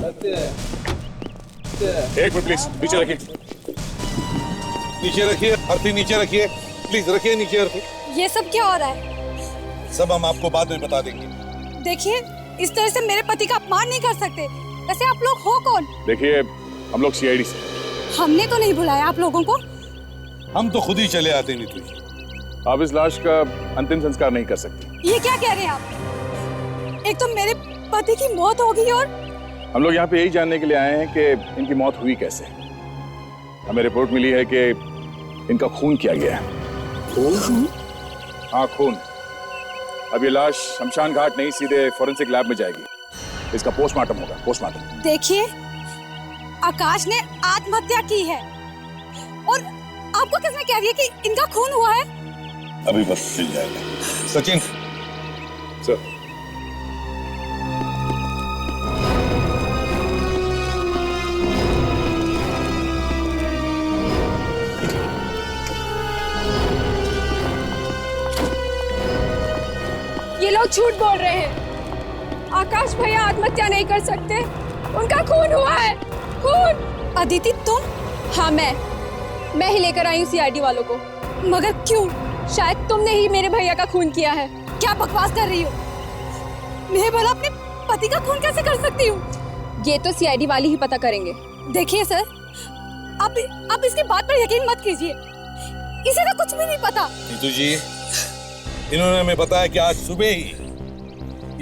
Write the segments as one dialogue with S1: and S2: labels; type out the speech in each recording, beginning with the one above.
S1: एक minute please, नीचे रखिए।
S2: नीचे रखिए, आरती नीचे रखिए, प्लीज रखिए नीचे आरती।
S3: ये सब क्या हो रहा है?
S2: सब हम आपको बाद में बता देंगे।
S3: देखिए, इस तरह से मेरे पति का अपमान नहीं कर सकते। वैसे आप लोग हो कौन?
S1: देखिए, हम लोग सीआईडी से।
S3: हमने तो नहीं बुलाया आप लोगों को।
S2: हम तो खुद ही चले आते नीतू जी।
S1: आप इस लाश का अंतिम संस्कार नहीं कर सकते।
S3: ये क्या कह रहे हैं आप? एक तो मेरे पति की मौत हो गई और
S1: हम लोग यहाँ पे यही जानने के लिए आए हैं कि इनकी मौत हुई कैसे। हमें रिपोर्ट मिली है कि इनका खून किया गया है। खून? हाँ, खून। अब ये लाश शमशान घाट नहीं, सीधे फोरेंसिक लैब में जाएगी। इसका पोस्टमार्टम होगा। पोस्टमार्टम।
S3: देखिए, आकाश ने आत्महत्या की है और आपको किसने कह दिया कि इनका खून हुआ है?
S2: अभी बस मिल जाएगा। सचिन
S1: सर,
S4: ये लोग झूठ बोल रहे हैं। आकाश भैया आत्महत्या नहीं कर सकते, उनका खून हुआ है। खून।
S3: अदिति तुम?
S4: हाँ, मैं ही लेकर आई हूँ सीआईडी वालों को।
S3: मगर क्यों?
S4: शायद तुमने ही मेरे भैया का खून किया है।
S3: क्या बकवास कर रही हो? मैं भला अपने पति का खून कैसे कर सकती हूँ?
S4: ये तो सीआईडी वाले ही पता करेंगे।
S3: देखिए सर, आप इसकी बात पर यकीन मत कीजिए। इसे तो कुछ भी नहीं पता।
S2: नीतू जी, इन्होंने हमें बताया कि आज सुबह ही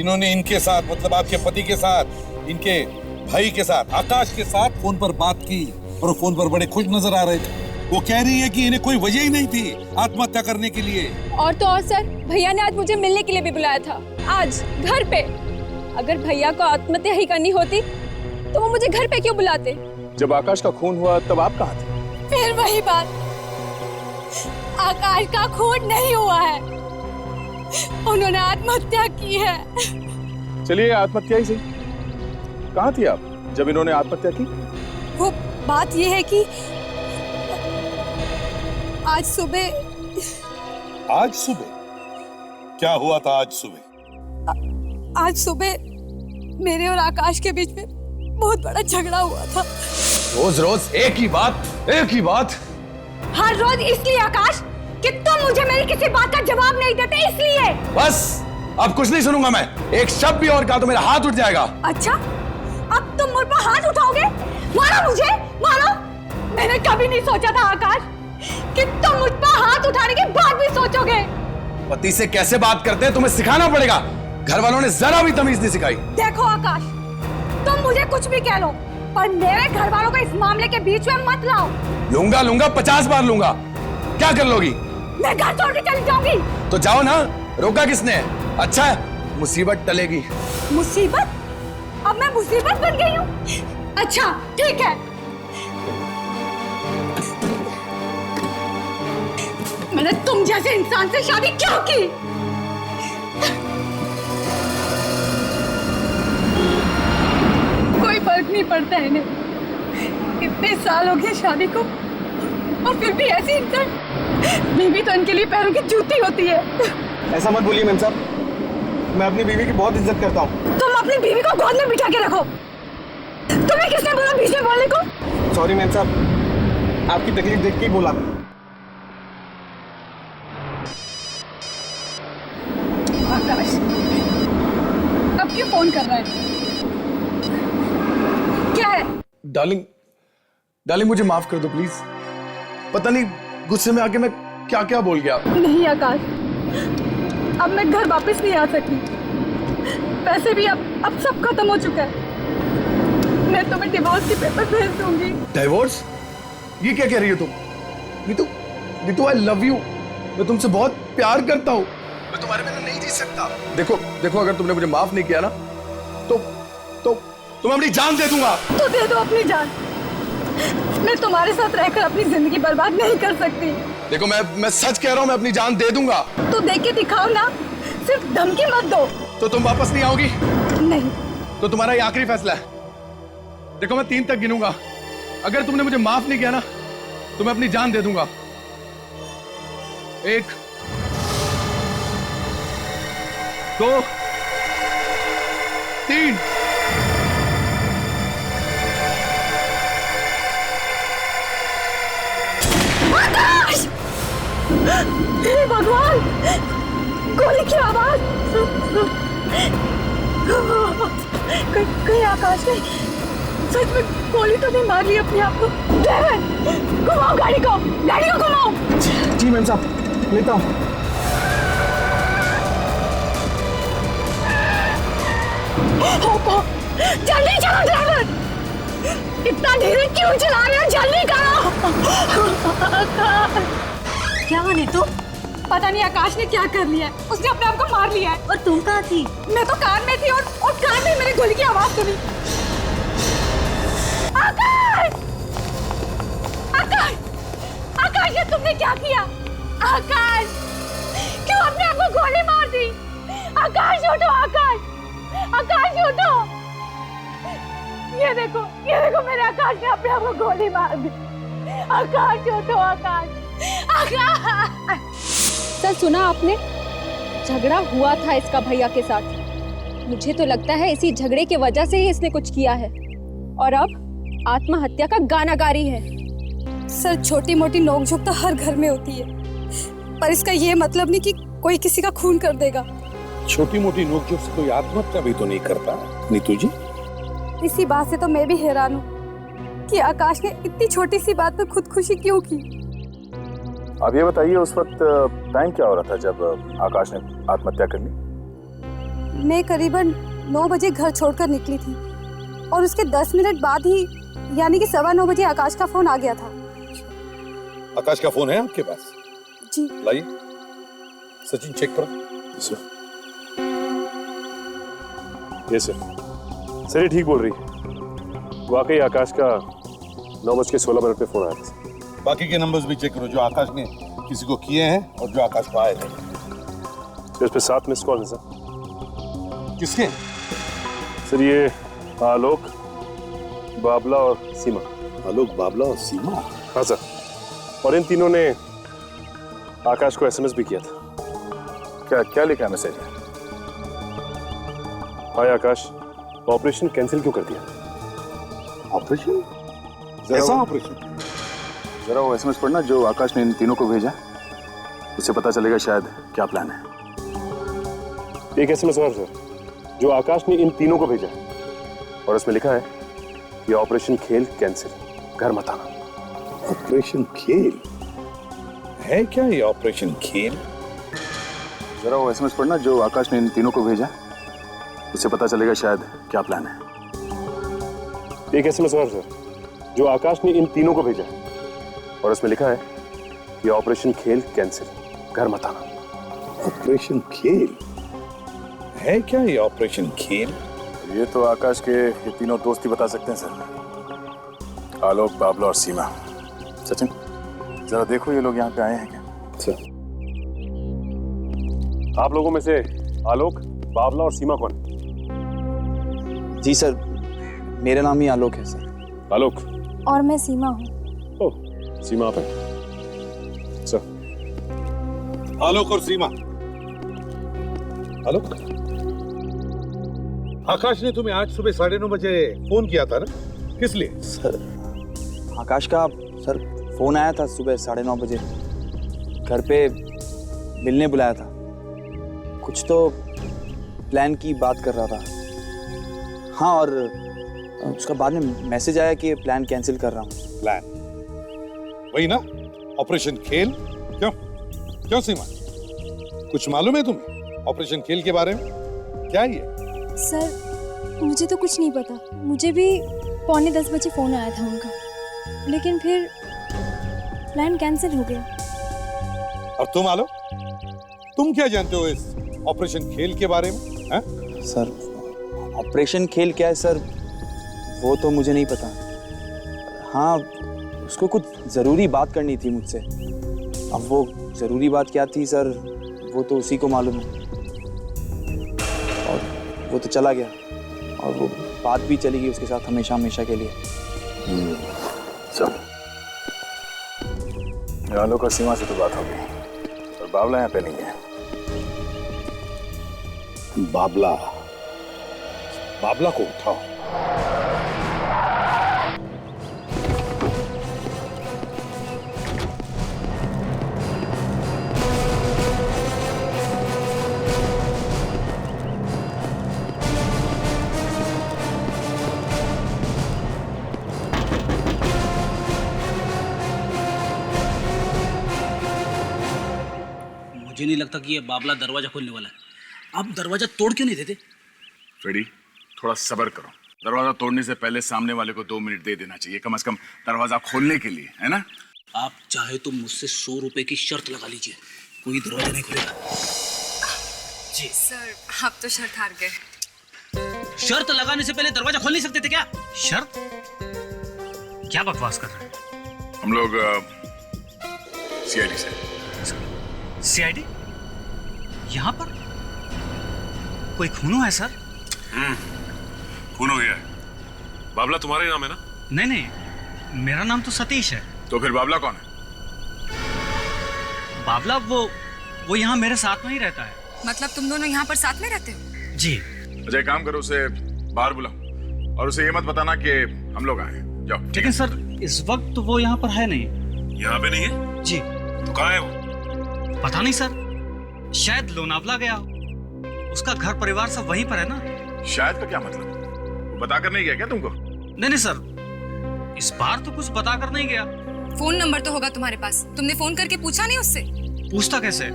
S2: इन्होंने इनके साथ, मतलब आपके पति के साथ, इनके भाई के साथ, आकाश के साथ फोन पर बात की और फोन पर बड़े खुश नजर आ रहे थे। वो कह रही है कि इन्हें कोई वजह ही नहीं थी आत्महत्या करने के लिए।
S4: और तो और सर, भैया ने आज मुझे मिलने के लिए भी बुलाया था, आज घर पे। अगर भैया को आत्महत्या ही करनी होती तो वो मुझे घर पे क्यों बुलाते?
S1: जब आकाश का खून हुआ तब आप कहाँ थे?
S3: फिर वही बात, आकाश का खून नहीं हुआ है, उन्होंने आत्महत्या की है।
S1: चलिए, आत्महत्या ही सही। कहाँ थी आप जब इन्होंने आत्महत्या की?
S3: वो बात ये है कि आज सुबह
S2: क्या हुआ था आज सुबह?
S3: आज सुबह मेरे और आकाश के बीच में बहुत बड़ा झगड़ा हुआ था।
S5: रोज रोज एक ही बात।
S3: हर रोज इसलिए आकाश कि तुम मुझे मेरी किसी बात का जवाब नहीं देते, इसलिए।
S5: बस, अब कुछ नहीं सुनूंगा मैं। एक शब्द भी और कहा तो मेरा हाथ उठ जाएगा।
S3: अच्छा, अब तुम मुझ पर हाथ उठाओगे? मारो मुझे, मारो। मैंने कभी नहीं सोचा था आकाश कि तुम मुझ पर हाथ उठाने के बाद भी सोचोगे।
S5: पति से कैसे बात करते हैं तुम्हें सिखाना पड़ेगा। घर वालों ने जरा भी तमीज नहीं सिखाई।
S3: देखो आकाश, तुम मुझे कुछ भी कह लो, पर मेरे घर वालों को इस मामले के बीच में मत लाओ।
S5: लूंगा 50 बार लूंगा। क्या कर लोगी?
S3: मैं घर छोड़ के चली जाऊंगी।
S5: तो जाओ ना, रोका किसने? अच्छा है, मुसीबत टलेगी।
S3: मुसीबत? अब मैं मुसीबत बन गई हूँ? अच्छा ठीक है, मैंने तुम जैसे इंसान से शादी क्यों की? कोई फर्क नहीं पड़ता है इन्हें, इतने साल हो गए शादी को और फिर भी ऐसी इंसान। बीवी तो इनके लिए पैरों की जूती होती है।
S6: ऐसा मत बोलिए मैम साहब, मैं अपनी बीवी की बहुत इज्जत करता हूँ।
S3: तुम अपनी बीवी को गोद में बिठा के रखो। तुम्हें किसने बोला बीच में बोलने को?
S6: सॉरी मैम साहब, आपकी तकलीफ देख के ही बोला।
S3: आकाश, अब क्यों फोन कर रहा है? क्या है?
S5: डार्लिंग मुझे माफ कर दो प्लीज। पता नहीं गुस्से में आके मैं क्या क्या बोल गया।
S3: नहीं आकाश, अब मैं घर वापस नहीं आ सकती। वैसे भी अब सब खत्म हो चुका है। मैं तुम्हें डिवोर्स के पेपर भेज दूंगी।
S5: डिवोर्स? ये क्या कह रही हो तुम? Neetu I love you. मैं तुमसे बहुत प्यार करता हूँ। मैं तुम्हारे बिना नहीं जी सकता। देखो अगर तुमने मुझे माफ नहीं किया ना तो मैं अपनी जान दे दूंगा।
S3: तो दे दो अपनी जान। मैं तुम्हारे साथ रहकर अपनी जिंदगी बर्बाद नहीं कर सकती।
S5: देखो मैं सच कह रहा हूँ, मैं अपनी जान दे दूंगा।
S3: तो दे के दिखाओ ना, सिर्फ धमकी मत दो।
S5: तो तुम वापस नहीं आओगी?
S3: नहीं।
S5: तो तुम्हारा ये आखिरी फैसला है। देखो मैं 3 तक गिनूंगा, अगर तुमने मुझे माफ नहीं किया ना तो मैं अपनी जान दे दूंगा। 1 2 3
S3: हे भगवान, गोली की आवाज। कहीं आकाश ने सच में गोली तो नहीं मार ली अपने आप को? ड्राइवर, घुमाओ गाड़ी को घुमाओ।
S6: जी मैम साहब, लेता हूँ।
S3: जल्दी चलो ड्राइवर, इतना धीरे क्यों चला रहे हो? जल्दी करो। क्या बनी तू? पता नहीं आकाश ने क्या कर लिया है, उसने अपने आप को मार लिया है। और तुम कहाँ थी? मैं तो कार में थी और कार में मेरे गोली की आवाज सुनी। आकाश! आकाश! आकाश, ये तुमने क्या किया? आकाश! क्यों अपने आप को गोली मार दी? आकाश उठो, आकाश! आकाश उठो! ये देखो मेरे आकाश ने अपने आप को गोली मार दी। आकाश उठो, आकाश! आकाश!
S4: सर सुना आपने? झगड़ा हुआ था इसका भैया के साथ। मुझे तो लगता है इसी झगड़े की वजह से ही इसने कुछ किया है और अब आत्महत्या का गाना गा रही है।
S3: सर, छोटी मोटी नोकझोंक तो हर घर में होती है, पर इसका ये मतलब नहीं कि कोई किसी का खून कर देगा।
S2: छोटी मोटी नोकझोंक से कोई आत्महत्या भी तो नहीं करता नीतू जी।
S3: इसी बात से तो मैं भी हैरान हूँ कि आकाश ने इतनी छोटी सी बात पर खुदकुशी क्यों की।
S1: अब ये बताइए, उस वक्त टाइम क्या हो रहा था जब आकाश ने आत्महत्या कर ली?
S3: मैं करीबन 9 बजे घर छोड़कर निकली थी और उसके 10 मिनट बाद ही, यानी कि 9:15 बजे आकाश का फोन आ गया था।
S2: आकाश का फोन है आपके पास?
S3: जी।
S2: लाइए, सचिन चेक करो।
S7: यस सर, ये ठीक बोल रही है। वाकई आकाश का 9:16 पे फोन आया था।
S2: बाकी के नंबर्स भी चेक करो जो आकाश ने किसी को किए हैं और जो आकाश को आए थे।
S7: तो इस पे 7 मिस कॉल है सर।
S2: किसके?
S7: सर ये आलोक, बाबला और सीमा।
S2: आलोक, बाबला और सीमा?
S7: हाँ सर, और इन तीनों ने आकाश को एसएमएस भी किया था।
S1: क्या लिखा है मैसेज में?
S7: हाय आकाश, ऑपरेशन कैंसिल क्यों कर दिया?
S2: ऑपरेशन? ऐसा ऑपरेशन?
S1: जरा वो एसएमएस पढ़ना जो आकाश ने इन तीनों को भेजा, उससे पता चलेगा शायद क्या प्लान है।
S7: एक एसएमएस और सर जो आकाश ने इन तीनों को भेजा और उसमें लिखा है ये ऑपरेशन खेल कैंसिल, घर मत आना।
S2: ऑपरेशन खेल है क्या? ये ऑपरेशन खेल?
S1: जरा वो एसएमएस पढ़ना जो आकाश ने इन तीनों को भेजा, उससे पता चलेगा शायद क्या प्लान है।
S7: एक एसएमएस और सर जो आकाश ने इन तीनों को भेजा और उसमें लिखा है ये ऑपरेशन खेल कैंसिल, घर मत आना।
S2: ऑपरेशन खेल है क्या? ये ऑपरेशन खेल?
S1: ये तो आकाश के ये तीनों दोस्त ही बता सकते हैं सर, आलोक, बाबला और सीमा। सचिन, जरा देखो ये लोग यहाँ पे आए हैं क्या?
S7: सर, आप लोगों में से आलोक, बाबला और सीमा कौन?
S6: जी सर, मेरा नाम ही आलोक है सर।
S7: आलोक।
S3: और मैं सीमा हूँ।
S7: ओह, सीमा आप हैं। सर,
S2: आलोक और सीमा। आलोक, आकाश ने तुम्हें आज सुबह 9:30 बजे फोन किया था ना, किस लिए?
S6: सर, आकाश का सर फोन आया था सुबह 9:30 बजे, घर पे मिलने बुलाया था। कुछ तो प्लान की बात कर रहा था। हाँ, और उसका बाद में मैसेज आया कि प्लान कैंसिल कर रहा हूँ।
S2: प्लान वही ना, ऑपरेशन खेल? क्यों सीमा, कुछ मालूम है तुम्हें ऑपरेशन खेल के बारे में? क्या है ये?
S8: सर, मुझे तो कुछ नहीं पता। मुझे भी 9:45 बजे फोन आया था उनका, लेकिन फिर प्लान कैंसिल हो गया।
S2: और तुम आलोक, तुम क्या जानते हो इस ऑपरेशन खेल के बारे में? है?
S6: सर, ऑपरेशन खेल क्या है सर, वो तो मुझे नहीं पता। हाँ, उसको कुछ ज़रूरी बात करनी थी मुझसे। अब वो ज़रूरी बात क्या थी सर, वो तो उसी को मालूम है। और वो तो चला गया और वो बात भी चली गई उसके साथ हमेशा हमेशा के लिए।
S1: चल, आलोक और सीमा से तो बात हो गई, और बाबला यहाँ पे नहीं है।
S2: बाबला को उठाओ।
S9: मुझे नहीं लगता कि ये बाबला दरवाजा खोलने वाला है। आप दरवाजा तोड़ क्यों नहीं देते?
S1: फ्रेडी, थोड़ा सब्र करो। दरवाजा तोड़ने से पहले सामने वाले को 2 मिनट दे देना चाहिए, कम से कम दरवाजा खोलने के लिए, है ना?
S9: आप चाहे तो मुझसे 100 रुपए की शर्त लगा लीजिए, कोई दरवाजा नहीं खुलेगा। जी
S10: सर, आप तो शर्त हार गए।
S9: शर्त लगाने से पहले दरवाजा खोल नहीं सकते थे क्या? शर्त? क्या बकवास कर रहे हैं?
S1: हम लोग सीआईडी से।
S9: सीआईडी? यहाँ पर कोई खून हुआ है सर?
S7: खून हो गया है। बाबला तुम्हारे नाम है ना?
S9: नहीं नहीं, मेरा नाम तो सतीश है।
S1: तो फिर बाबला कौन है?
S9: बाबला वो यहाँ मेरे साथ में ही रहता है।
S10: मतलब तुम दोनों यहाँ पर साथ में रहते हो?
S9: जी।
S1: अच्छा, एक काम करो, उसे बाहर बुलाओ और उसे ये मत बताना कि हम लोग आए हैं। जाओ।
S9: लेकिन सर इस वक्त तो वो यहाँ पर है नहीं।
S7: यहाँ पे नहीं है?
S9: जी।
S7: तो कहाँ है वो?
S9: पता नहीं सर, शायद लोनावला गया हो। उसका घर परिवार सब वहीं पर है ना।
S1: शायद का क्या मतलब? वो बता कर नहीं गया क्या तुमको?
S9: नहीं सर, इस बार तो कुछ बता कर नहीं गया।
S10: फोन नंबर तो होगा तुम्हारे पास, तुमने फोन करके पूछा नहीं उससे?
S9: पूछता कैसे,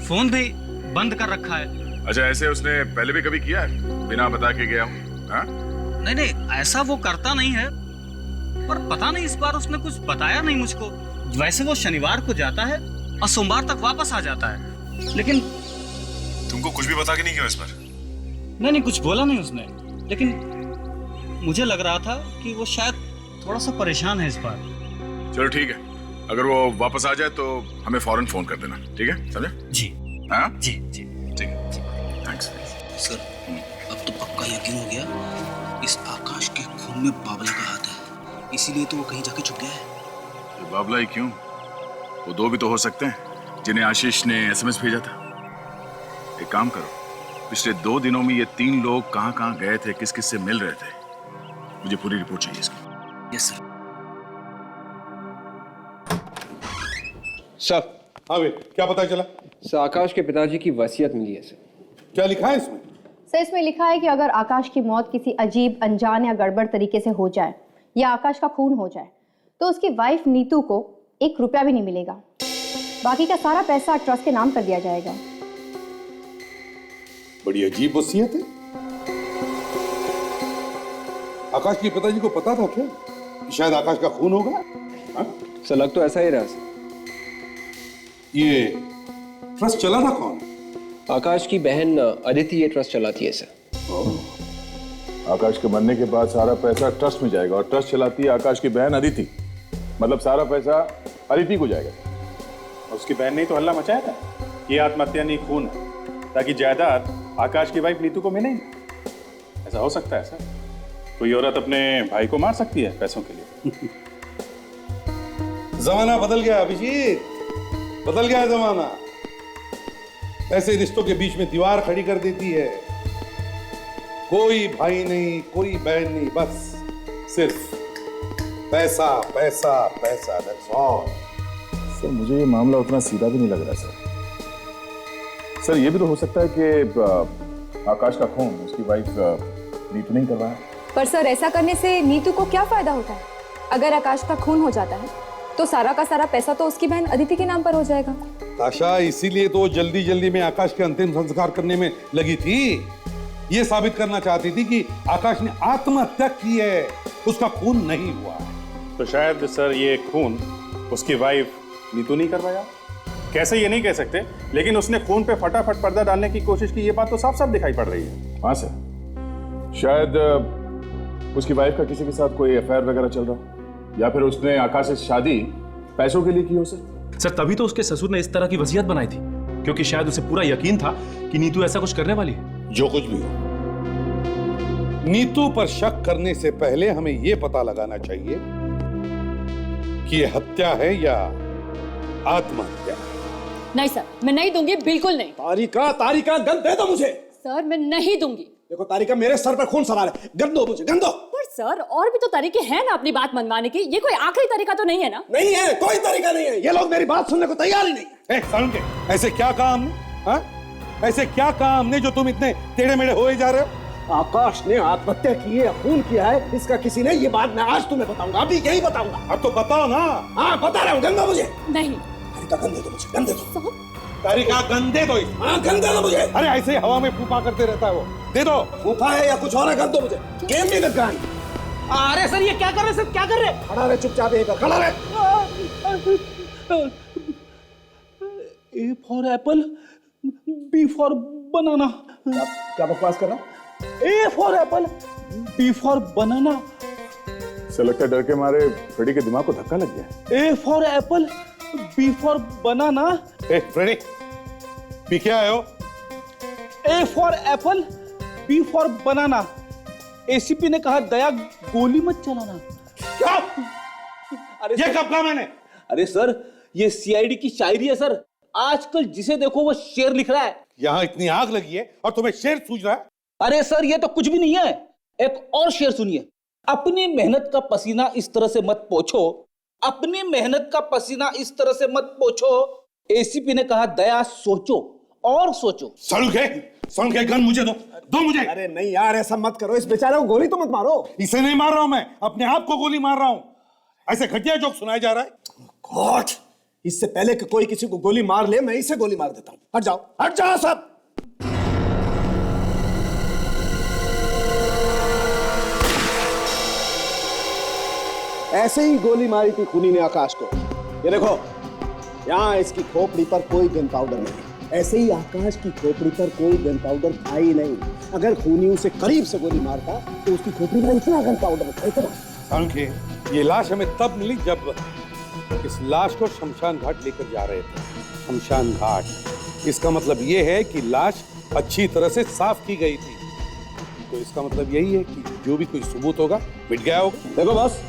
S9: फोन भी बंद कर रखा है।
S1: अच्छा, ऐसे उसने पहले भी कभी किया है बिना बता के गया हूँ? हाँ?
S9: नहीं, ऐसा वो करता नहीं है, पर पता नहीं इस बार उसने कुछ बताया नहीं मुझको। वैसे वो शनिवार को जाता है और सोमवार तक वापस आ जाता है। लेकिन
S7: तुमको कुछ भी बता के नहीं गया इस बार?
S9: नहीं, कुछ बोला नहीं उसने, लेकिन मुझे लग रहा था कि वो शायद थोड़ा सा परेशान है इस बार।
S1: चलो ठीक है, अगर वो वापस आ जाए तो हमें फौरन फोन कर देना, ठीक है? समझे?
S9: जी।
S1: हाँ
S9: जी।
S1: ठीक है, थैंक्स।
S9: सर, अब तो पक्का यकीन हो गया इस आकाश के खून में बाबला का हाथ है, इसीलिए तो वो कहीं जाके छुप गया है।
S1: ये बाबला ही क्यों? वो 2 भी तो हो सकते हैं जिन्हें आशीष ने एसएमएस भेजा था। एक काम करो, पिछले 2 दिनों में ये 3 लोग कहाँ गए थे, किस किस से मिल रहे थे, मुझे पूरी रिपोर्ट चाहिए इसकी।
S9: Yes sir.
S2: सर। हाँ भाई, क्या पता चला?
S11: सर, आकाश के पिताजी की वसीयत मिली है सर।
S2: क्या लिखा है इसमें?
S12: सर, इसमें लिखा है कि अगर आकाश की मौत किसी अजीब, अनजान या गड़बड़ तरीके से हो जाए या आकाश का खून हो जाए तो उसकी वाइफ नीतू को 1 रुपया भी नहीं मिलेगा। बाकी का सारा पैसा ट्रस्ट के नाम कर दिया जाएगा।
S2: बड़ी अजीब वसीयत है। आकाश के पिताजी को पता था क्या कि शायद आकाश का खून होगा?
S11: सर, लग तो ऐसा ही रहा सर।
S2: ये ट्रस्ट चला था कौन?
S11: आकाश की बहन अदिति ये ट्रस्ट चलाती है सर।
S1: आकाश के मरने के बाद सारा पैसा ट्रस्ट में जाएगा और ट्रस्ट चलाती है आकाश की बहन अदिति, मतलब सारा पैसा अदिति को जाएगा।
S13: उसकी बहन ने तो हल्ला मचाया था कि आत्महत्या नहीं खून है, ताकि जायदाद आकाश की वाइफ नीतू को मिले ही। ऐसा हो सकता है सर? कोई औरत अपने भाई को मार सकती है पैसों के लिए?
S2: जमाना बदल गया अभिजीत, बदल गया जमाना। ऐसे रिश्तों के बीच में दीवार खड़ी कर देती है। कोई भाई नहीं, कोई बहन नहीं, बस सिर्फ पैसा पैसा पैसा, that's all।
S1: सर, मुझे ये मामला उतना सीधा भी नहीं लग रहा सर। ये भी तो हो सकता है कि आकाश का खून उसकी वाइफ नीतू नहीं कर रहा है।
S12: पर सर, ऐसा करने से नीतू को क्या फायदा होता है? अगर आकाश का खून हो जाता है तो सारा का सारा पैसा तो उसकी बहन अदिति के नाम पर हो जाएगा।
S2: ताशा, इसीलिए तो जल्दी जल्दी में आकाश के अंतिम संस्कार करने में लगी थी। ये साबित करना चाहती थी कि आकाश ने आत्महत्या की है, उसका खून नहीं हुआ है।
S13: तो शायद सर ये खून उसकी वाइफ नीतू नहीं करवाया। कैसे ये नहीं कह सकते, लेकिन उसने खून पे फटाफट पर्दा डालने की कोशिश की, ये बात तो साफ साफ दिखाई पड़ रही है।
S1: हाँ सर, शायद उसकी वाइफ का किसी के साथ कोई अफेयर वगैरह चल रहा हो, या फिर उसने आकाश से शादी पैसों के लिए की हो
S7: सर, तभी तो उसके ससुर ने इस तरह की वसीयत बनाई थी, क्योंकि शायद उसे पूरा यकीन था कि नीतू ऐसा कुछ करने वाली है।
S2: जो कुछ भी हो, नीतू पर शक करने से पहले हमें यह पता लगाना चाहिए कि ये हत्या है या आत्महत्या।
S14: नहीं सर, मैं नहीं दूंगी, बिल्कुल नहीं।
S5: तारिका गन दे दो मुझे।
S14: सर, मैं नहीं दूंगी।
S5: देखो तारिका, मेरे सर पर खून सवार है, गन दो मुझे, गन दो।
S14: पर सर, और भी तो तरीके हैं ना अपनी बात मनवाने की, ये कोई आखिरी तरीका तो नहीं है ना?
S5: नहीं है, कोई तरीका नहीं है। ये लोग मेरी बात सुनने को तैयार ही नहीं।
S2: सुन के ऐसे क्या कहा हमने? हाँ, ऐसे क्या कहा हमने जो तुम इतने टेढ़े मेढ़े होए जा रहे हो?
S5: आकाश ने आत्महत्या की है, खून किया है, इसका किसी ने, ये बात मैं आज तुम्हें बताऊंगा, अभी यही बताऊंगा।
S2: अब तो बताओ ना।
S5: हाँ, बता रहा हूँ, गन दो मुझे।
S14: नहीं।
S5: तारिका, गन दे दो मुझे, गन दे दो।
S2: तारिका गन दे दो।
S15: हाँ गन दे दो मुझे।
S2: अरे ऐसे ही हवा में फूफा करते रहता है वो, दे दो।
S15: फूफा है या कुछ और है, गन दो मुझे। गेम नहीं लग गन।
S14: अरे सर ये क्या कर रहे सर, क्या कर रहे?
S15: खड़ा रहे चुपचाप, यहीं पर खड़ा रहे।
S9: A for apple, B for banana.
S15: क्या बकवास कर रहा?
S9: A for apple, B for banana.
S1: से लगता है डर के मारे फ्रेडी के दिमाग को धक्का लग गया।
S9: A for apple, B for banana.
S2: ए फ्रेडी, पी क्या आए हो?
S9: A for apple, B for banana. ACP ने कहा दया गोली मत चलाना।
S2: क्या?
S9: अरे
S2: ये कब कहा मैंने?
S9: अरे सर ये CID की शायरी है सर, आजकल जिसे देखो वो शेर लिख रहा है।
S2: यहाँ इतनी आग लगी है और तुम्हें शेर सूझ रहा है?
S9: अरे सर ये तो कुछ भी नहीं है, एक और शेर सुनिए। अपनी मेहनत का पसीना इस तरह से मत पोंछो, अपनी मेहनत का पसीना इस तरह से मत पोंछो। ACP ने कहा दया सोचो और सोचो।
S2: सड़ू के गन मुझे दो मुझे।
S15: अरे नहीं यार ऐसा मत करो, इस बेचारे को गोली तो मत मारो।
S2: इसे नहीं मार रहा हूं मैं, अपने आप को गोली मार रहा हूं। ऐसे घटिया जोक सुनाया जा रहा है।
S15: गॉड, इससे पहले कि कोई किसी को गोली मार ले, मैं इसे गोली मार देता हूं। हट जाओ सब। ऐसे ही गोली मारी थी खूनी ने आकाश को। ये देखो, यहाँ इसकी खोपड़ी पर कोई गन पाउडर नहीं। ऐसे ही आकाश की खोपड़ी पर कोई गन पाउडर था ही नहीं। अगर खूनी उसे करीब से गोली मारता तो उसकी खोपड़ी पर इतना गन पाउडर था, इतना।
S2: समझे, ये लाश हमें तब मिली जब इस लाश को शमशान घाट लेकर जा रहे थे। शमशान घाट, इसका मतलब ये है कि लाश अच्छी तरह से साफ की गई थी। तो इसका मतलब यही है कि जो भी कोई सबूत होगा मिट गया होगा।
S15: देखो बस,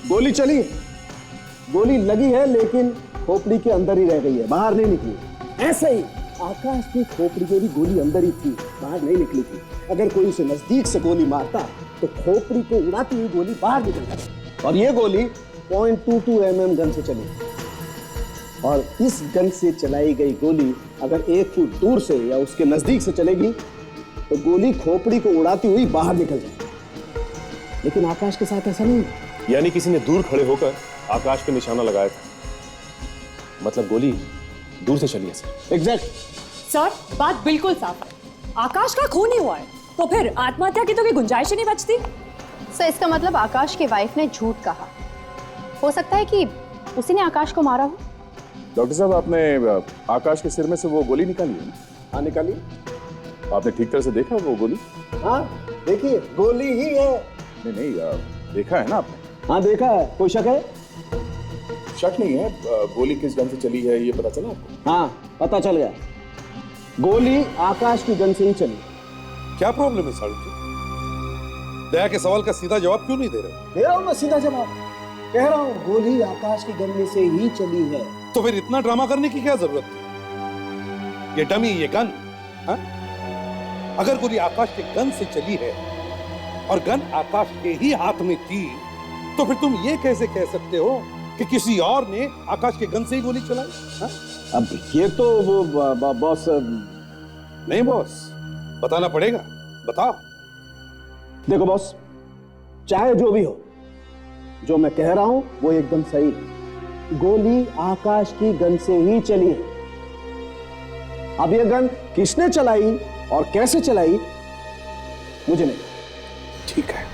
S15: गोली चली, गोली लगी है लेकिन खोपड़ी के अंदर ही रह गई है, बाहर नहीं निकली। ऐसे ही आकाश की खोपड़ी में भी गोली अंदर ही थी, बाहर नहीं निकली थी। अगर कोई उसे नजदीक से गोली मारता तो खोपड़ी को उड़ाती हुई गोली बाहर निकल जाती। और ये गोली 0.22 mm गन से चली, और इस गन से चलाई गई गोली अगर 1 फुट दूर से या उसके नजदीक से चलेगी तो गोली खोपड़ी को उड़ाती हुई बाहर निकल जाएगी। लेकिन आकाश के साथ ऐसा नहीं है।
S7: यानी किसी ने दूर खड़े होकर आकाश पे निशाना लगाया था, मतलब गोली दूर से चली है सर।
S15: एग्जैक्ट
S14: सर बात बिल्कुल साफ है, आकाश का खून ही हुआ है, तो फिर आत्महत्या की तो कोई गुंजाइश ही नहीं बचती।
S12: सर इसका मतलब आकाश के वाइफ ने झूठ कहा। हो सकता है कि उसी ने आकाश को मारा हो।
S1: डॉक्टर साहब, आपने आकाश के सिर में से वो गोली निकाली है?
S15: हाँ निकाली।
S1: आपने ठीक तरह से देखा वो गोली?
S15: हाँ देखिए, गोली ही है।
S1: नहीं, देखा है ना आपने?
S15: हाँ देखा है। कोई शक है?
S1: शक नहीं है। गोली किस गन से चली है ये पता चला आपको?
S15: हाँ पता चल गया, गोली आकाश की गन से ही चली।
S2: क्या प्रॉब्लम है साड़ू जी? दया के सवाल का सीधा जवाब क्यों नहीं दे रहे?
S15: दे रहा हूं मैं सीधा जवाब, कह रहा हूं गोली आकाश की गन में से ही चली है।
S2: तो फिर इतना ड्रामा करने की क्या जरूरत थी? ये डमी, ये गन, हा? अगर गोली आकाश के गन से चली है और गन आकाश के ही हाथ में थी, तो फिर तुम ये कैसे कह सकते हो कि किसी और ने आकाश के गन से ही गोली चलाई? हा?
S15: अब ये तो वो बॉस
S2: नहीं बॉस, बताना पड़ेगा, बताओ।
S15: देखो बॉस, चाहे जो भी हो, जो मैं कह रहा हूं वो एकदम सही। गोली आकाश की गन से ही चली है। अब ये गन किसने चलाई और कैसे चलाई मुझे नहीं।
S2: ठीक है।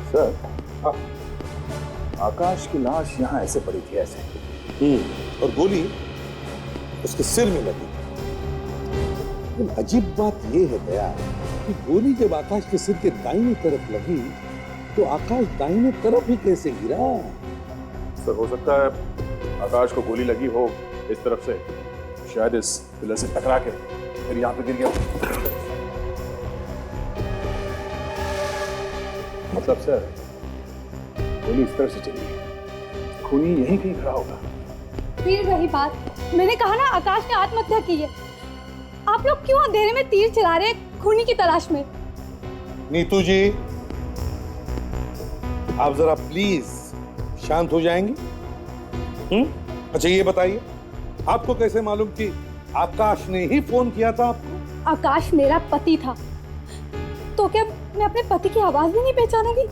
S1: सर, आकाश की लाश यहाँ ऐसे पड़ी थी, ऐसे।
S2: और गोली उसके सिर में लगी। लेकिन अजीब बात यह है दया कि गोली जब आकाश के सिर के दाहिनी तरफ लगी तो आकाश दाहिने तरफ ही कैसे गिरा?
S1: सर हो सकता है आकाश को गोली लगी हो इस तरफ से, शायद इस पिलर से टकरा के फिर यहाँ पे गिर गया। मतलब सर गोली इस तरह से चली है, खूनी यहीं कहीं खड़ा होगा।
S3: फिर वही बात, मैंने कहा ना आकाश ने आत्महत्या की है। आप लोग क्यों अंधेरे में तीर चला रहे हैं खूनी की तलाश में?
S2: नीतू जी, आप जरा प्लीज शांत हो जाएंगे? अच्छा ये बताइए, आपको कैसे मालूम कि आकाश ने ही फोन किया था आपको?
S8: आकाश मेरा पति था, तो क्या मैं अपने पति की आवाज भी नहीं पहचानूंगी?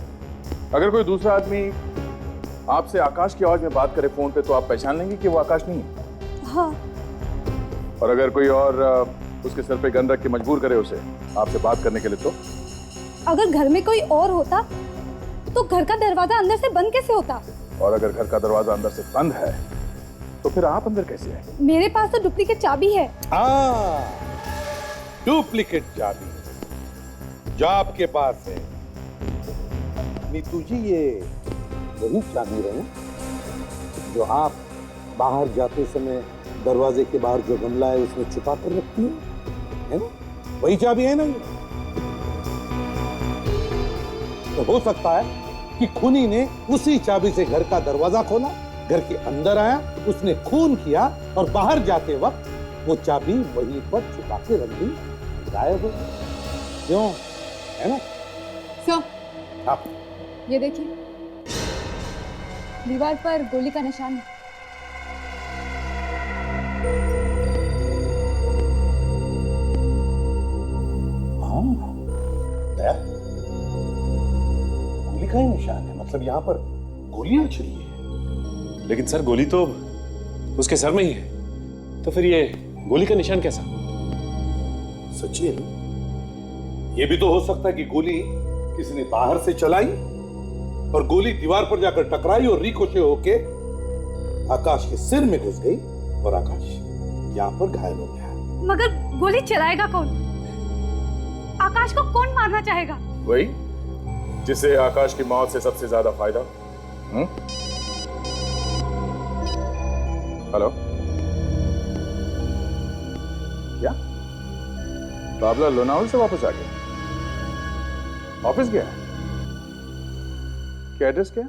S1: अगर कोई दूसरा आदमी आपसे आकाश की आवाज में बात करे फोन पे तो आप पहचान लेंगे कि वो आकाश नहीं है।
S8: हाँ।
S1: और अगर कोई और उसके सर पे गन रख के मजबूर करे उसे आपसे बात करने के लिए तो?
S8: अगर घर में कोई और होता तो घर का दरवाजा अंदर से बंद कैसे होता?
S1: और अगर घर का दरवाजा अंदर से बंद है तो फिर आप अंदर कैसे आए?
S8: मेरे पास तो डुप्लीकेट चाबी है।
S2: डुप्लीकेट चाबी जो आपके पास है। नीतू जी, ये वही चाबी है जो आप बाहर जाते समय दरवाजे के बाहर जो गमला है उसमें छुपा कर रखती है ना? वही चाबी है ना? तो हो सकता है कि खूनी ने उसी चाबी से घर का दरवाजा खोला, घर के अंदर आया, उसने खून किया और बाहर जाते वक्त वो चाबी वहीं पर छुपा के रख दी, गायब हो। क्यों, है ना?
S8: सर,
S2: आप
S8: ये देखिए, दीवार पर गोली का निशान है।
S2: गोली का ही निशान है, मतलब यहाँ पर गोलियां चली है।
S7: लेकिन सर गोली तो उसके सर में ही है, तो फिर ये गोली का निशान कैसा?
S2: सचिन, ये भी तो हो सकता है कि गोली किसी ने बाहर से चलाई और गोली दीवार पर जाकर टकराई और रिकोशे होके आकाश के सिर में घुस गई और आकाश यहाँ पर घायल हो गया।
S3: मगर गोली चलाएगा कौन? आकाश को कौन मारना चाहेगा?
S1: वही जिसे आकाश की मौत से सबसे ज्यादा फायदा। हेलो, क्या बाबला लोनावल से वापस आ गया? ऑफिस गया? क्या एड्रेस क्या?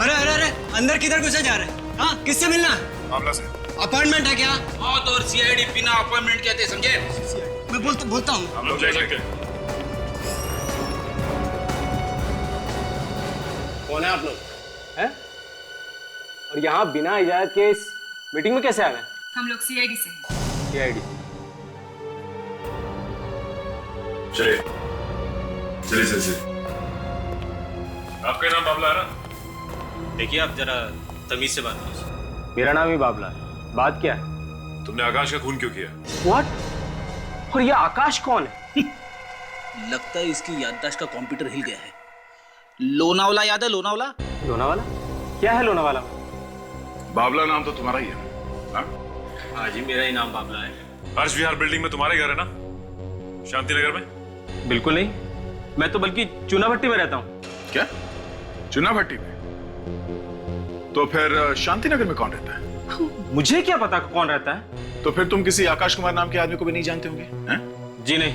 S16: अरे अरे अरे, अंदर किधर घुसे जा रहे हैं? हाँ, किससे मिलना है?
S7: मामला से
S16: अपॉइंटमेंट है क्या?
S9: मौत और सीआईडी बिना अपॉइंटमेंट कहते, समझे?
S16: मैं बोलता हूँ।
S7: हम लोग जाएंगे।
S11: कौन है आप लोग? हैं? और यहाँ बिना इजाजत के इस मीटिंग में कैसे आ गए?
S10: हम लोग सीआईडी से हैं।
S11: सीआईडी।
S7: चलिए चलिए चलिए। आपका नाम बाबला है ना?
S17: देखिए, आप जरा तमीज से बात कीजिए।
S11: मेरा नाम ही बाबला है। बात क्या है?
S7: तुमने आकाश का खून क्यों किया?
S11: व्हाट? और ये आकाश कौन है?
S9: लगता है इसकी याददाश्त का कंप्यूटर हिल गया है। लोनावाला याद है? लोनावाला?
S11: लोनावाला? क्या है लोनावाला?
S7: बाबला नाम तो तुम्हारा ही है ना?
S17: हाँ जी, मेरा ही नाम बाबला है।
S7: हर्ष विहार बिल्डिंग में तुम्हारे घर है ना? शांति नगर में?
S11: बिल्कुल नहीं, मैं तो बल्कि चुना भट्टी में रहता हूँ।
S1: क्या चुना भट्टी में? तो फिर शांति नगर में कौन रहता है?
S11: मुझे क्या पता कौन रहता है?
S1: तो फिर तुम किसी आकाश कुमार नाम के आदमी को भी नहीं जानते होंगे, हैं?
S11: जी नहीं,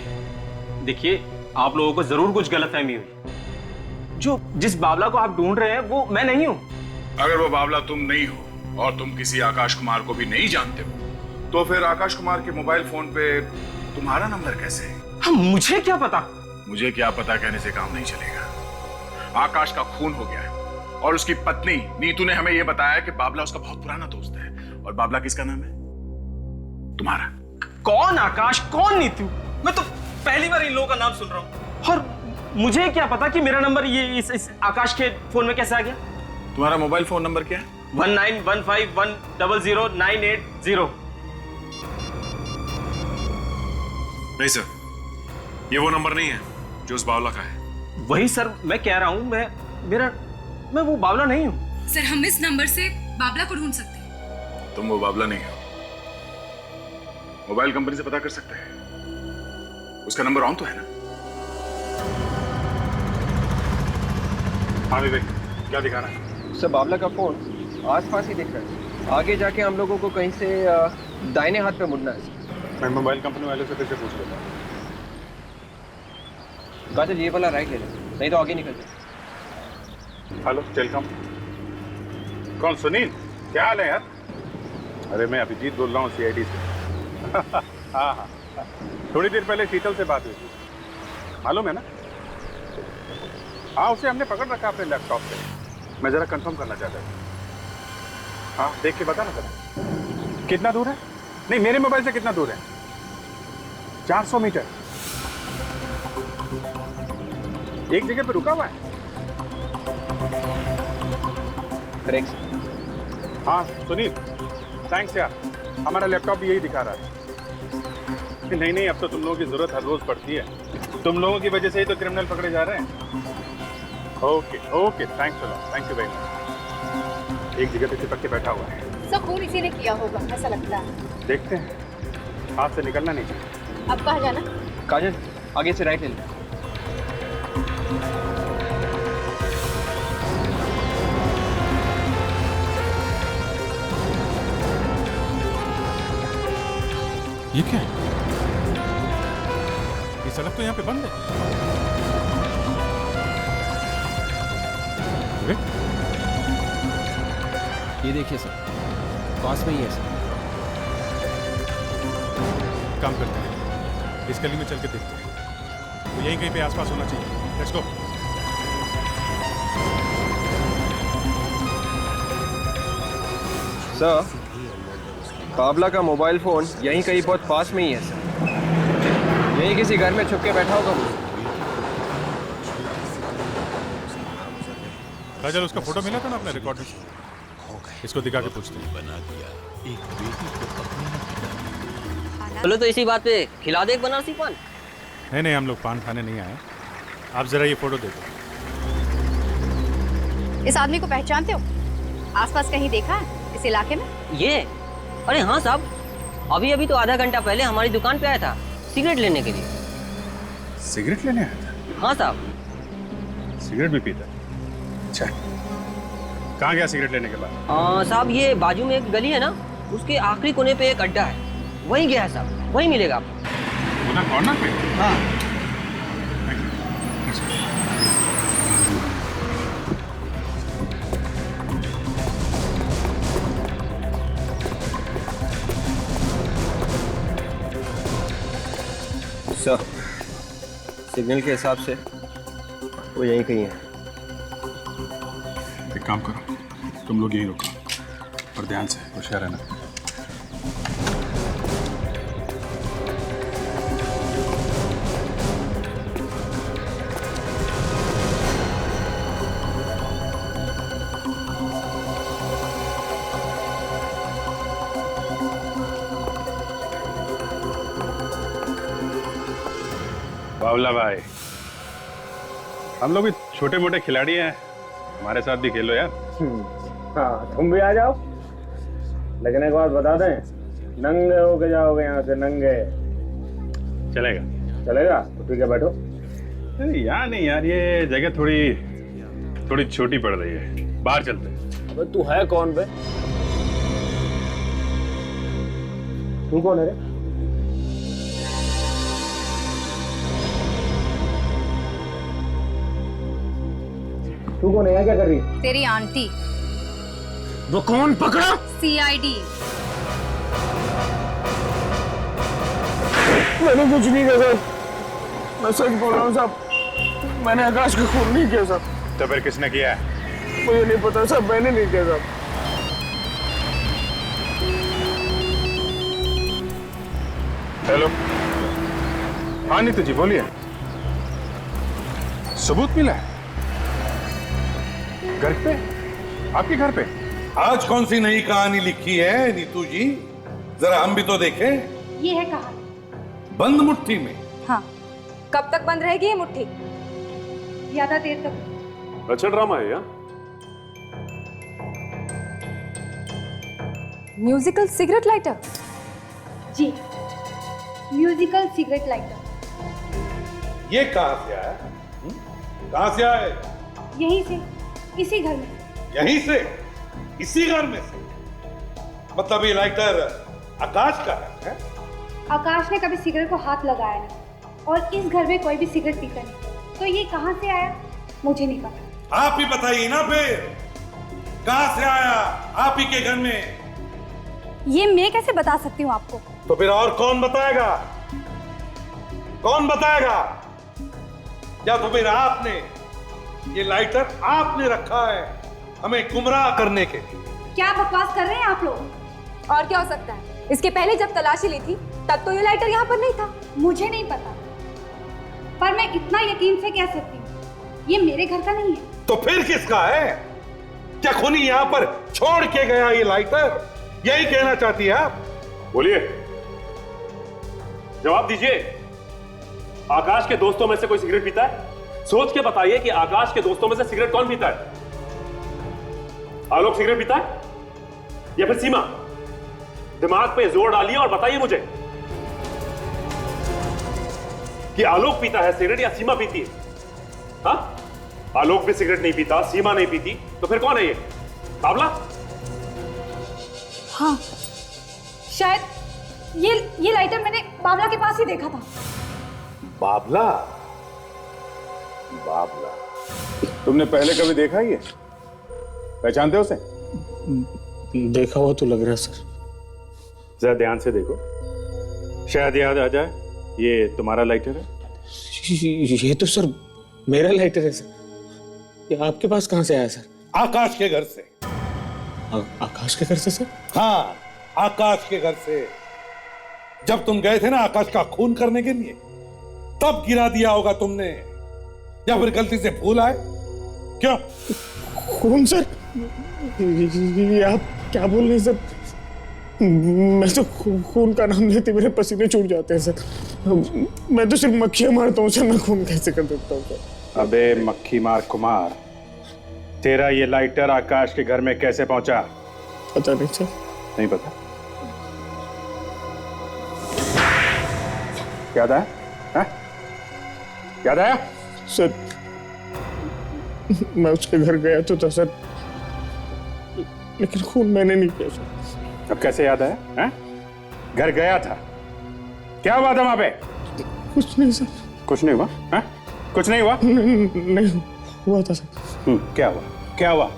S11: देखिए आप लोगों को जरूर कुछ गलतफहमी हुई। जो जिस बाबला को आप ढूंढ रहे हैं वो मैं नहीं हूं।
S1: अगर वो बाबला तुम नहीं हो और तुम किसी आकाश कुमार को भी नहीं जानते हो तो फिर आकाश कुमार के मोबाइल फोन पे तुम्हारा नंबर कैसे है?
S11: मुझे क्या पता?
S1: मुझे क्या पता कहने से काम नहीं चलेगा। आकाश का खून हो गया है और उसकी पत्नी नीतू ने हमें यह बताया कि बाबला उसका बहुत पुराना दोस्त है। और बाबला किसका नाम है? तुम्हारा।
S11: कौन आकाश, कौन नीतू? मैं तो पहली बार इन लोगों का नाम सुन रहा हूं। और मुझे क्या पता कि मेरा नंबर ये इस आकाश के फोन में कैसे आ गया?
S1: तुम्हारा मोबाइल फोन नंबर क्या है?
S11: 1915100980।
S7: नहीं सर, ये वो नंबर नहीं है जो उस बावला का है।
S11: वही सर मैं कह रहा हूं, मैं वो बावला नहीं हूं।
S10: सर, हम इस नंबर से बाबला को ढूंढ सकते हैं।
S1: तुम वो बाबला नहीं हो। मोबाइल कंपनी से पता कर सकते हैं, उसका नंबर ऑन तो है ना?
S13: हाँ विवेक, क्या दिखाना है?
S11: सर बाबला का फोन आसपास ही दिख रहा है। आगे जाके हम लोगों को कहीं से दाहिने हाथ पे मुड़ना है।
S13: मैं मोबाइल कंपनी वाले से फिर से पूछ लेता हूँ।
S11: काजल ये वाला राइट ले लो, नहीं तो आगे निकल जाए।
S13: Hello, telecom. कौन? सुनील, क्या हाल है यार? अरे मैं अभिजीत बोल रहा हूँ सीआईडी से। हाँ हाँ, थोड़ी देर पहले शीतल से बात हुई थी, मालूम है ना? हाँ, उसे हमने पकड़ रखा अपने लैपटॉप पे। मैं जरा कंफर्म करना चाहता था। हाँ, देख के बता ना जरा कितना दूर है। नहीं, मेरे मोबाइल से कितना दूर है? 400 मीटर। एक जगह पे रुका हुआ है। करेक्ट। हाँ सुनील, थैंक्स यार, हमारा लैपटॉप भी यही दिखा रहा है। नहीं नहीं, अब तो तुम लोगों की जरूरत हर रोज पड़ती है। तुम लोगों की वजह से ही तो क्रिमिनल पकड़े जा रहे हैं। Okay okay, thanks a lot, thank you very much. एक जगह पे चिपक के बैठा हुआ है।
S12: सब खून इसी ने किया होगा, ऐसा लगता है।
S13: देखते हैं, हाथ से निकलना नहीं चाहिए।
S12: अब कहाँ जाना?
S11: काजल, आगे से राइट ले लो।
S13: ये क्या है? ये सड़क तो यहाँ पे बंद है।
S11: ये देखिए सर, पास में ही है सर।
S13: काम करते हैं, इस गली में चल के देखते हैं। तो यहीं कहीं पे आसपास होना चाहिए। Let's go.
S11: सर, बाबला का मोबाइल फोन यहीं कहीं बहुत पास में ही है सर। यहीं किसी घर में छुप के बैठा होगा वो।
S13: काजल, उसका फोटो मिला था ना अपने रिकॉर्ड में? इसको दिखा के पूछते हैं।
S18: बोलो तो इसी बात पे खिला दे एक बनारसी पान।
S13: नहीं नहीं, हम लोग पान खाने नहीं आए। आप जरा ये फोटो देखो।
S12: इस आदमी को पहचानते हो? आसपास कहीं देखा है इस इलाके में?
S18: ये? अरे हाँ साहब, अभी अभी तो आधा घंटा पहले हमारी दुकान पे आया था सिगरेट लेने के लिए।
S13: सिगरेट लेने आया था?
S18: हाँ साहब।
S13: सिगरेट भी पीता? अच्छा, कहाँ गया सिगरेट लेने के बाद?
S18: साहब, ये बाजू में एक गली है ना, उसके आखिरी कोने पे एक अड्डा है, वहीं गया है साहब, वहीं मिलेगा आपको।
S13: उधर कॉर्नर पे?
S18: हाँ।
S11: सर, सिग्नल के हिसाब से वो यहीं कहीं है।
S13: एक काम करो, तुम लोग यहीं रुको और ध्यान से होशियार रहना। बावला भाई, हम लोग भी छोटे मोटे खिलाड़ी हैं, हमारे साथ भी खेलो यार।
S19: हाँ, तुम भी आ जाओ, लेकिन एक बात बता दें, नंगे होके जाओगे यहाँ से, नंगे।
S13: चलेगा?
S19: चलेगा तो ठीक है, बैठो।
S13: यार नहीं यार, ये जगह थोड़ी छोटी पड़ रही है, बाहर चलते हैं।
S19: अबे तू है कौन बे? तू कौन है रे? तू कौन है? यहाँ क्या कर रही है?
S12: तेरी आंटी।
S19: वो कौन पकड़ा?
S12: CID।
S19: मैंने कुछ नहीं किया साहब, मैं सच बोल रहा हूँ साहब, मैंने आकाश का खून नहीं किया साहब।
S13: तो फिर किसने किया है?
S19: मुझे नहीं पता साहब, मैंने नहीं किया साहब।
S13: हेलो, हाँ नीतू जी बोलिए। सबूत मिला है? घर पे? आपके घर पे?
S2: आज कौन सी नई कहानी लिखी है नीतू जी? जरा हम भी तो देखें।
S4: ये है कहानी।
S2: बंद मुट्ठी में?
S4: हाँ। कब तक बंद रहेगी ये मुट्ठी? ज्यादा देर तक।
S7: अच्छा ड्रामा है यार।
S4: Musical cigarette lighter?
S3: जी, म्यूजिकल सिगरेट लाइटर।
S2: ये कहाँ से आया? कहाँ से आया?
S3: यहीं से, इसी घर में।
S2: यहीं से? इसी घर में से? मतलब ये लाइटर आकाश का है?
S3: आकाश ने कभी सिगरेट को हाथ लगाया नहीं और इस घर में कोई भी सिगरेट पीता नहीं, तो ये कहाँ से आया मुझे नहीं पता।
S2: आप ही बताइए ना फिर, कहाँ से आया आप ही के घर में?
S3: ये मैं कैसे बता सकती हूँ आपको?
S2: तो फिर और कौन बताएगा? कौन बताएगा? या तो फिर आपने ये लाइटर आपने रखा है हमें गुमराह करने के लिए।
S4: क्या बकवास कर रहे हैं आप लोग? और क्या हो सकता है? इसके पहले जब तलाशी ली थी तब तो ये लाइटर यहाँ पर नहीं था।
S3: मुझे नहीं पता, पर मैं इतना यकीन से कह सकती हूँ ये मेरे घर का नहीं है।
S2: तो फिर किसका है? क्या खूनी यहाँ पर छोड़ के गया ये लाइटर? यही कहना चाहती है आप?
S7: बोलिए, जवाब दीजिए। आकाश के दोस्तों में से कोई सिगरेट पीता है? सोच के बताइए कि आकाश के दोस्तों में से सिगरेट कौन पीता है? आलोक सिगरेट पीता है या फिर सीमा? दिमाग पे जोर डालिए और बताइए मुझे कि आलोक पीता है सिगरेट या सीमा पीती है? हाँ, आलोक भी सिगरेट नहीं पीता, सीमा नहीं पीती, तो फिर कौन है ये? बाबला?
S3: हाँ, शायद ये लाइटर मैंने बाबला के पास ही देखा था।
S2: बाबला? बाबला
S1: तुमने पहले कभी देखा ये? पहचानते हो उसे?
S13: देखा हुआ तो लग रहा है सर।
S7: जरा ध्यान से देखो, शायद याद आ जाए ये तुम्हारा लाइटर है।
S13: ये तो सर मेरा लाइटर है सर। ये आपके पास कहां से आया सर?
S2: आकाश के घर से।
S13: आकाश के घर से सर?
S2: हाँ, आकाश के घर से। जब तुम गए थे ना आकाश का खून करने के लिए, तब गिरा दिया होगा तुमने, या फिर गलती से भूल आए? क्यों?
S13: खून सर? ये आप क्या बोल रहे हैं सर? मैं तो खून का नाम लेते मेरे पसीने छूट जाते हैं सर। मैं तो सिर्फ मक्खियां मारता हूँ सर, मैं खून कैसे कर देता हूँ सर?
S7: अबे मक्खी मार कुमार, तेरा ये लाइटर आकाश के घर में कैसे पहुंचा?
S13: पता नहीं सर।
S7: नहीं पता? याद आया? हाँ? याद आया?
S13: सर मैं उसके घर गया तो था सर, लेकिन खून मैंने नहीं किया सर।
S7: अब कैसे याद आया? हाँ? घर गया था, क्या हुआ था वहां पे?
S13: कुछ नहीं सर।
S7: कुछ नहीं हुआ? हाँ? कुछ नहीं हुआ?
S13: नहीं हुआ था सर।
S7: क्या हुआ? क्या हुआ?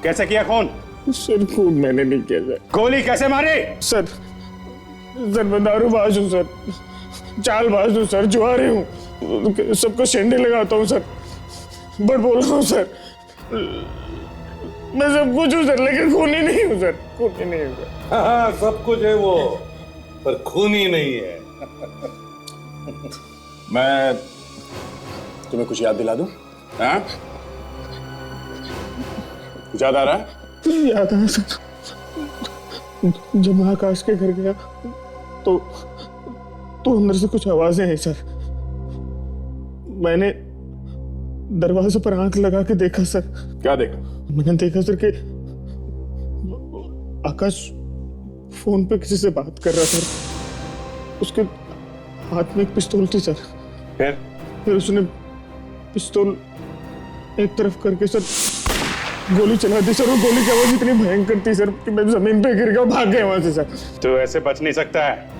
S7: कैसे किया खून?
S13: सर खून मैंने नहीं किया सर।
S7: गोली कैसे मारी?
S13: सर मैं दारूबाज हूँ सर, चालबाज हूँ सर, जुआरी हूँ, सबको शेंडे लगाता हूँ सर, बट बोल रहा हूँ सर, मैं सब कुछ हूँ सर, लेकिन खूनी नहीं हूँ सर, खूनी नहीं हूँ सर।
S2: हाँ, सब कुछ है वो, पर खूनी नहीं है।
S1: मैं तुम्हें कुछ याद दिला दूं? हाँ? कुछ याद आ रहा है?
S13: याद आया सर, जब मैं आकाश के घर गया तो अंदर से कुछ आवाजें आई सर। मैंने दरवाजे पर आंख लगा के देखा सर।
S1: क्या देखा?
S13: मैंने देखा सर कि आकाश फोन पे किसी से बात कर रहा था, उसके हाथ में एक पिस्तौल थी सर।
S7: फिर
S13: उसने पिस्तौल एक तरफ करके सर गोली चला दी सर, और गोली की आवाज इतनी भयंकर थी सर कि मैं जमीन पे गिर गया, भाग गया वहां से सर।
S7: तो ऐसे बच नहीं सकता है।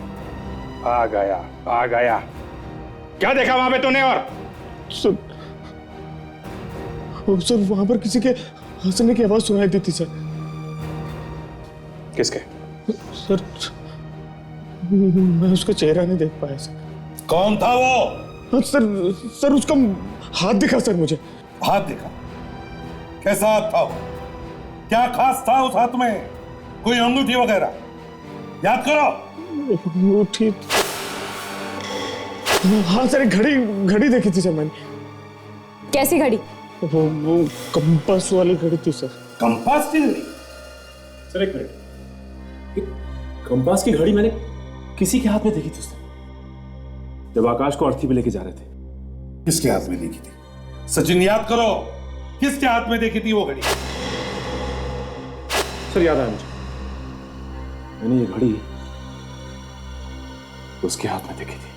S7: आ गया। क्या देखा वहां पे तूने? और
S13: सर वहां पर किसी के हंसने की आवाज सुनाई देती सर।
S7: किसके?
S13: सर मैं उसका चेहरा नहीं देख पाया सर।
S2: कौन था वो?
S13: सर उसका हाथ दिखा सर मुझे।
S2: हाथ दिखा? कैसा हाथ था वो? क्या खास था उस हाथ में? कोई अंगूठी वगैरह? याद करो।
S13: अंगूठी? हाँ सर, घड़ी देखी थी सर मैंने।
S4: कैसी घड़ी?
S13: वो कंपास वाली घड़ी थी सर।
S2: कंपास की घड़ी?
S7: सर एक मिनट, कंपास की घड़ी मैंने किसी के हाथ में देखी थी उस दिन, जब आकाश को अर्थी पे लेके जा रहे थे।
S2: किसके हाथ में देखी थी? सचिन याद करो, किसके हाथ में देखी थी वो घड़ी?
S7: सर याद आया मुझे, मैंने ये घड़ी उसके हाथ में देखी थी।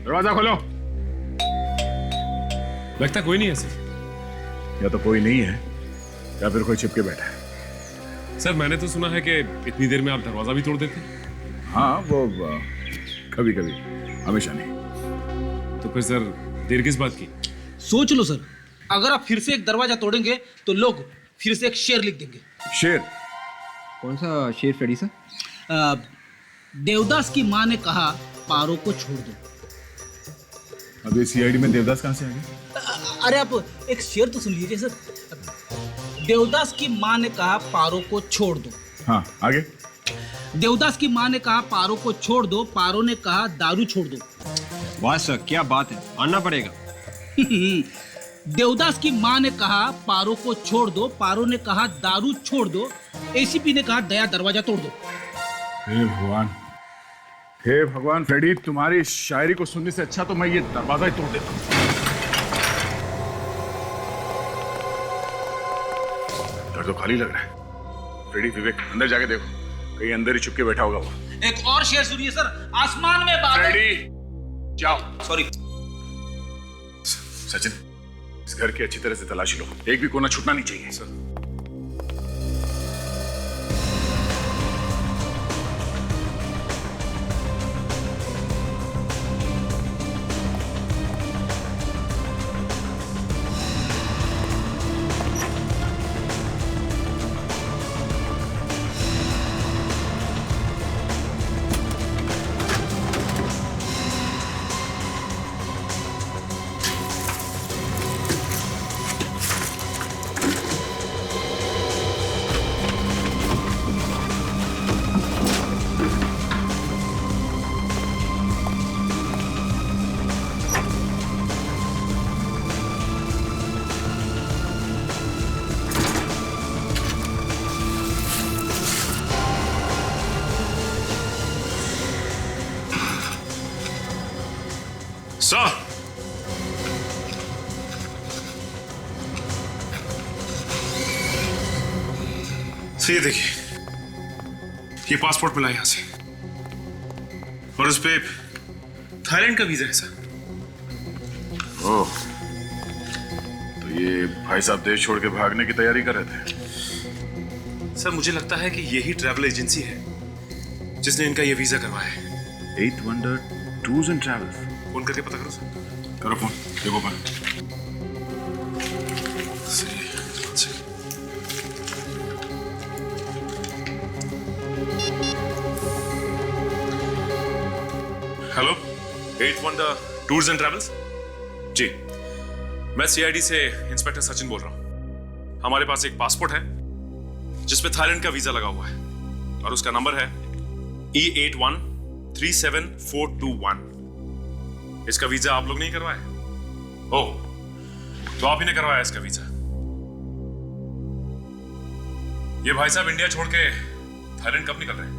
S1: दरवाजा खोलो।
S7: लगता कोई नहीं है सर।
S1: या तो कोई नहीं है या फिर कोई चिपके बैठा है?
S7: सर मैंने तो सुना है कि इतनी देर में आप दरवाजा भी तोड़ देते हैं।
S1: हाँ, वो कभी कभी, हमेशा नहीं।
S7: तो फिर सर देर किस बात की?
S9: सोच लो सर, अगर आप फिर से एक दरवाजा तोड़ेंगे तो लोग फिर से एक शेर लिख देंगे।
S1: शेर?
S6: कौन सा शेर फ्रेडी सर?
S9: देवदास की माँ ने कहा पारो को छोड़ दो।
S1: अब ये सीआईडी में देवदास कहाँ से आ गया?
S9: अरे आप एक शेर तो सुन लीजिए सर। देवदास की माँ ने कहा पारो को छोड़ दो।
S1: हाँ, आगे?
S9: देवदास की माँ ने कहा पारो को छोड़ दो, पारो ने कहा दारू छोड़ दो।
S17: वाह सर, क्या बात है, आना पड़ेगा।
S9: देवदास की माँ ने कहा पारो को छोड़ दो, पारो ने कहा दारू छोड़ दो, एसीपी ने कहा दया दरवाजा तोड़ दो।
S1: हे भगवान, हे भगवान फ्रेडी, तुम्हारी शायरी को सुनने से अच्छा तो मैं ये दरवाजा ही तोड़ देता हूँ। घर तो खाली लग रहा है। फ्रेडी, विवेक, अंदर जाके देखो, कहीं अंदर ही चुपके बैठा होगा वो।
S9: एक और शेर सुनिए सर, आसमान में बादल।
S1: फ्रेडी, जाओ।
S9: सॉरी
S1: सचिन, इस घर की अच्छी तरह से तलाशी लो, एक भी कोना छूटना नहीं चाहिए। सर।
S7: सर, ये देखिए, ये पासपोर्ट मिला यहां से और उस पे थाईलैंड का वीजा है सर।
S1: ओह, तो ये भाई साहब देश छोड़ के भागने की तैयारी कर रहे थे?
S7: सर मुझे लगता है कि यही ट्रैवल एजेंसी है जिसने इनका ये वीजा करवाया है।
S1: 8 Wonder Tours and Travels।
S7: Phone करके पता करो सर।
S1: करो फोन, देखो पर।
S7: Hello, 8 Wonder tours and travels? जी, मैं सीआईडी से इंस्पेक्टर सचिन बोल रहा हूं। हमारे पास एक पासपोर्ट है जिसपे थाईलैंड का वीजा लगा हुआ है और उसका नंबर है E81374421। इसका वीजा आप लोग नहीं करवाए? ओह, तो आप ही ने करवाया इसका वीजा। ये भाई साहब इंडिया छोड़ के थाईलैंड कब निकल रहे हैं?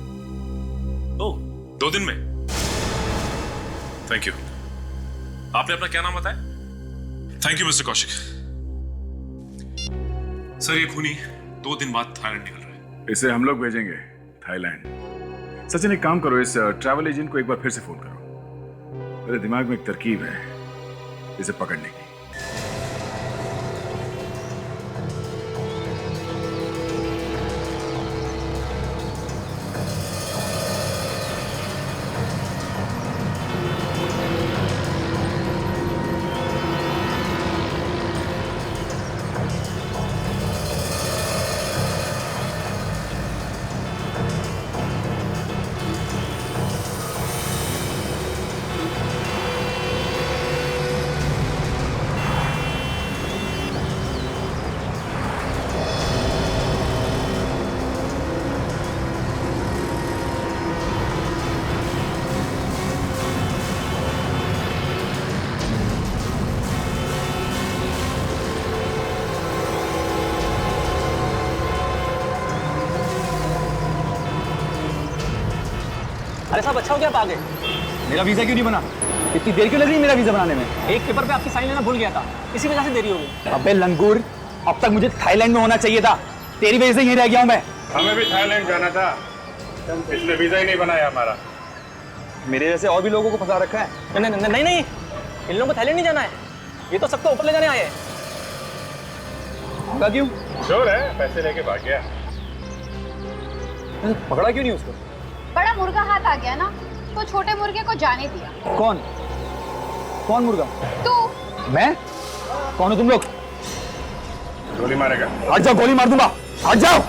S7: ओह, 2 दिन में। Thank you. आपने अपना क्या नाम बताया? Thank you mister Kaushik. Sir ये खूनी 2 दिन बाद थाईलैंड निकल रहा है।
S1: इसे हम लोग भेजेंगे थाईलैंड। सचिन, एक काम करो, इस ट्रैवल एजेंट को एक बार फिर से फोन करो। मेरे दिमाग में एक तरकीब है इसे पकड़ने की।
S18: अरे साहब, अच्छा हो गया आप आ गए। मेरा वीजा क्यों नहीं बना? इतनी देर क्यों लग रही मेरा वीजा बनाने में? एक पेपर पे आपकी साइन लेना भूल गया था, इसी वजह से देरी हो गई। अबे लंगूर, अब तक मुझे थाईलैंड में होना चाहिए था, तेरी वजह से यहीं रह गया हूं मैं।
S13: हमें भी थाईलैंड जाना था, इसने वीजा ही नहीं बनाया हमारा।
S18: मेरे जैसे और भी लोगों को फंसा रखा है। नहीं नहीं नहीं नहीं, इन लोगों को थाईलैंड नहीं जाना है, ये तो सबको ऊपर ले जाने आए हैं। होगा क्यों?
S13: चोर है, पैसे लेके भाग गया।
S18: पकड़ा क्यों नहीं उसको?
S12: बड़ा मुर्गा हाथ आ गया ना, तो छोटे मुर्गे को जाने दिया।
S18: कौन कौन मुर्गा?
S12: तू।
S18: मैं? कौन हो तुम लोग?
S13: गोली मारेगा?
S18: हट जाओ, गोली मार दूंगा, हट जाओ।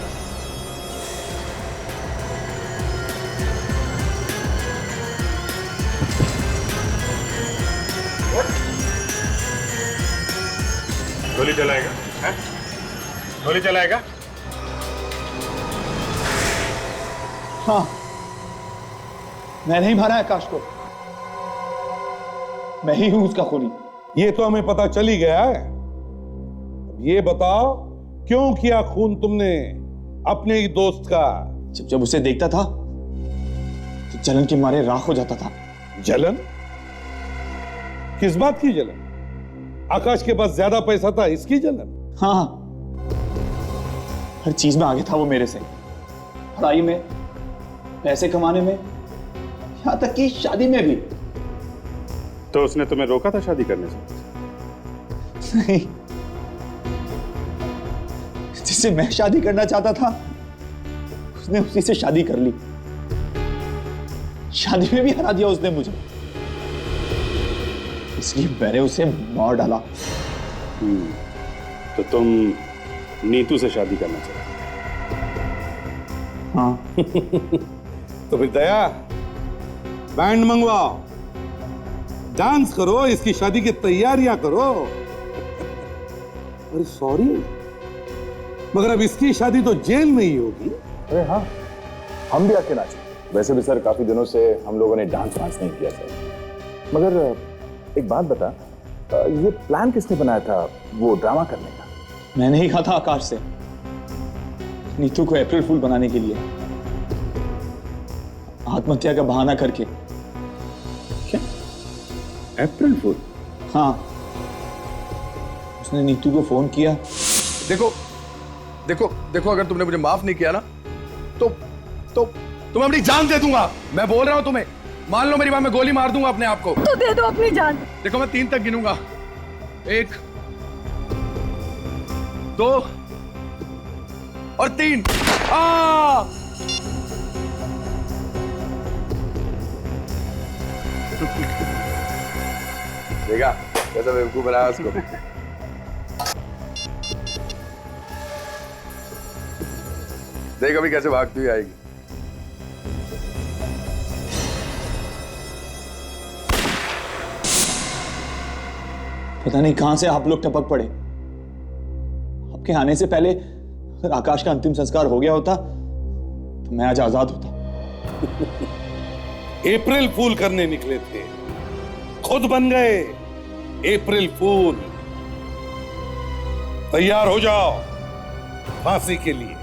S13: गोली चलाएगा? हैं? गोली चलाएगा?
S18: हाँ, मैं नहीं मारा आकाश को, मैं ही हूं उसका खूनी।
S2: ये तो हमें पता चल ही गया है। ये बताओ, क्यों किया खून तुमने अपने ही दोस्त का?
S6: जब उसे देखता था तो जलन के मारे राख हो जाता था।
S2: जलन? किस बात की जलन? आकाश के पास ज्यादा पैसा था, इसकी जलन?
S6: हाँ, हर चीज में आगे था वो मेरे से, पढ़ाई में, पैसे कमाने में, यहां तक कि शादी में भी।
S13: तो उसने तुम्हें रोका था शादी करने से?
S6: नहीं, जिससे मैं शादी करना चाहता था उसने उसी से शादी कर ली। शादी में भी हरा दिया उसने मुझे, इसलिए मैंने उसे मार डाला।
S13: तो तुम नीतू से शादी करना चाहते?
S6: हाँ।
S2: तो फिर दया, बैंड मंगवाओ, डांस करो, इसकी शादी की तैयारियां करो। अरे सॉरी, मगर अब इसकी शादी तो जेल में ही होगी।
S1: अरे हाँ, हम भी आके नाचे। वैसे भी सर काफी दिनों से हम लोगों ने डांस नहीं किया सर। मगर एक बात बता, ये प्लान किसने बनाया था वो ड्रामा करने का?
S6: मैंने ही कहा था आकाश से, नीतू को अप्रैल फूल बनाने के लिए, आत्महत्या का बहाना करके।
S2: क्या अप्रैल फूल?
S6: हाँ, उसने नीतू को फोन किया।
S5: देखो देखो देखो, अगर तुमने मुझे माफ नहीं किया ना तो मैं अपनी जान दे दूंगा। मैं बोल रहा हूं तुम्हें, मान लो मेरी बात, मैं गोली मार दूंगा अपने आप को।
S14: तो दे दो अपनी जान।
S5: देखो, मैं 3 तक गिनूंगा। 1, 2 और 3। देखा कैसा बेवकूफ बनाया उसको। देख अभी कैसे भागती हुई आएगी।
S6: पता नहीं कहां से आप लोग टपक पड़े। आपके आने से पहले अगर आकाश का अंतिम संस्कार हो गया होता तो मैं आज आजाद होता।
S2: अप्रैल फूल करने निकले थे, खुद बन गए अप्रैल फूल। तैयार हो जाओ फांसी के लिए।